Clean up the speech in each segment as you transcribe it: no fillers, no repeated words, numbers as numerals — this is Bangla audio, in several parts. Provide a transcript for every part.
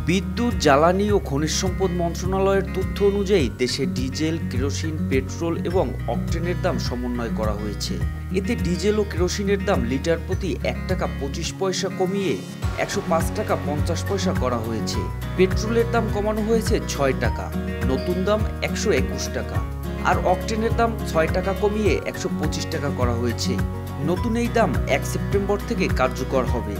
বিদ্যুৎ, জ্বালানি ও খনিজ সম্পদ মন্ত্রণালয়ের তথ্য অনুযায়ী দেশে ডিজেল, কেরোসিন, পেট্রোল এবং অকটেনের দাম সমন্বয় করা হয়েছে। এতে ডিজেল ও কেরোসিনের দাম লিটার প্রতি 1 টাকা 25 পয়সা কমিয়ে 105 টাকা 50 পয়সা করা হয়েছে। পেট্রোলের দাম কমানো হয়েছে 6 টাকা, নতুন দাম 121 টাকা। আর অকটেনের দাম 6 টাকা কমিয়ে 125 টাকা করা হয়েছে। নতুন এই দাম 1 সেপ্টেম্বর থেকে কার্যকর হবে।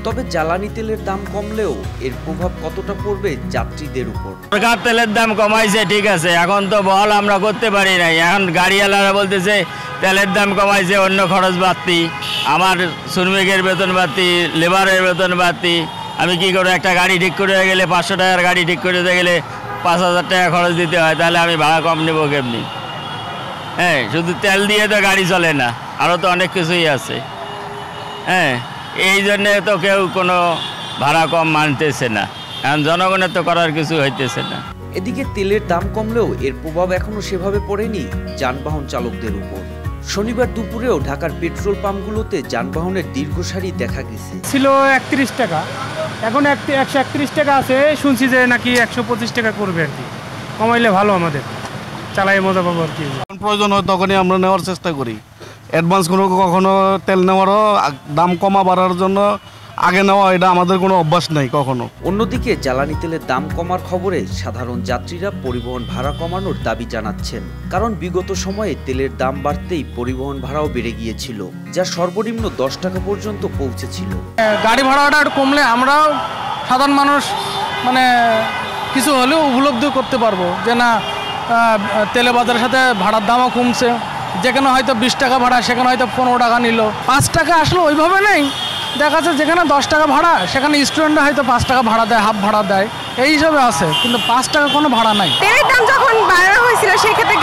তবে জ্বালানি তেলের দাম কমলেও এর প্রভাব কতটা পড়বে যাত্রীদের উপর? সরকার তেলের দাম কমাইছে, ঠিক আছে, এখন তো বহল আমরা করতে পারি নাই। এখন গাড়িওয়ালারা বলতেছে তেলের দাম কমাইছে, অন্য খরচ বাড়তি, আমার শ্রমিকের বেতন বাড়তি, লেবারের বেতন বাড়তি। আমি কি করবো? একটা গাড়ি ঠিক করে গেলে 500 টাকার গাড়ি ঠিক করে গেলে 5000 টাকা খরচ দিতে হয়, তাহলে আমি ভাড়া কম নেব কেমনি? হ্যাঁ, শুধু তেল দিয়ে তো গাড়ি চলে না, আরও তো অনেক কিছুই আছে। হ্যাঁ, এই জন্যে তো কেউ কোনো ভাড়া কম মানতেছে না, এখন জনগণের তো করার কিছু হইতেছে না। এদিকে তেলের দাম কমলেও এর প্রভাব এখনো সেভাবে পড়েনি যানবাহন চালকদের উপর। শনিবার দুপুরেও ঢাকার পেট্রোল পাম্পগুলোতে যানবাহনের দীর্ঘ সারি দেখা গেছে। ছিল 31 টাকা, এখন 131 টাকা আছে, শুনছি যে নাকি 125 টাকা করবে আর কি। কমাইলে ভালো, আমাদের চালাই মজা পাবো আর কি। প্রয়োজন হয় তখনই আমরা নেওয়ার চেষ্টা করি। অ্যাডভান্স কখনো তেল নেওয়ারও দাম কমা বাড়ার জন্য আগে নেওয়া, এটা আমাদের কোনো অভ্যাস নেই কখনো। অন্যদিকে জ্বালানি তেলের দাম কমার খবরে সাধারণ যাত্রীরা পরিবহন ভাড়া কমানোর দাবি জানাচ্ছেন। কারণ বিগত সময়ে তেলের দাম বাড়তেই পরিবহন ভাড়াও বেড়ে গিয়েছিল, যা সর্বনিম্ন 10 টাকা পর্যন্ত পৌঁছেছিল। গাড়ি ভাড়াটা একটু কমলে আমরাও সাধারণ মানুষ মানে কিছু হলেও উপলব্ধি করতে পারবো যে না, তেলে বাজারের সাথে ভাড়ার দামও কমছে। যেখানে হয়তো 20 টাকা ভাড়া, সেখানে হয়তো 15 টাকা নিল। 5 টাকা আসলে ওইভাবে নেই, দেখা যাচ্ছে যেখানে 10 টাকা ভাড়া, সেখানে স্টুডেন্টরা হয়তো 5 টাকা ভাড়া দেয়, হাফ ভাড়া দেয়, এই হিসাবে আছে। কিন্তু 5 টাকা কোনো ভাড়া নাই। তেলের দাম যখন বাড়ানো হয়েছিল সেই ক্ষেত্রে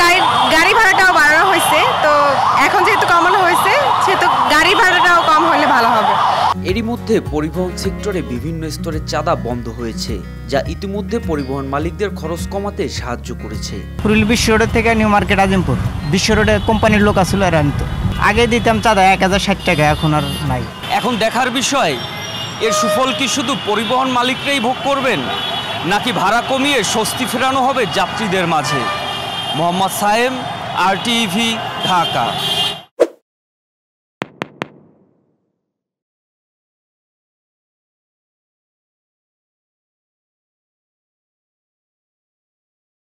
গাড়ি ভাড়াটাও বাড়ানো হয়েছে, তো এখন যেহেতু কমানো হয়েছে সেহেতু গাড়ি ভাড়াটাও কম হলে ভালো হবে। এরই মধ্যে পরিবহন সেক্টরে বিভিন্ন স্তরের চাঁদা বন্ধ হয়েছে, যা ইতিমধ্যে পরিবহন মালিকদের খরচ কমাতে সাহায্য করেছে। পুরুল বিশ্ব রোড থেকে নিউ মার্কেট আজিমপুর বিশ্ব রোডে কোম্পানির লোক আসলে আর আনতো। আগে দিতাম চাঁদা 1060 টাকা, এখন আর নাই। এখন দেখার বিষয়, এর সুফল কি শুধু পরিবহন মালিকরাই ভোগ করবেন, নাকি ভাড়া কমিয়ে স্বস্তি ফেরানো হবে যাত্রীদের মাঝে? মোহাম্মদ সায়েম, RTV, ঢাকা।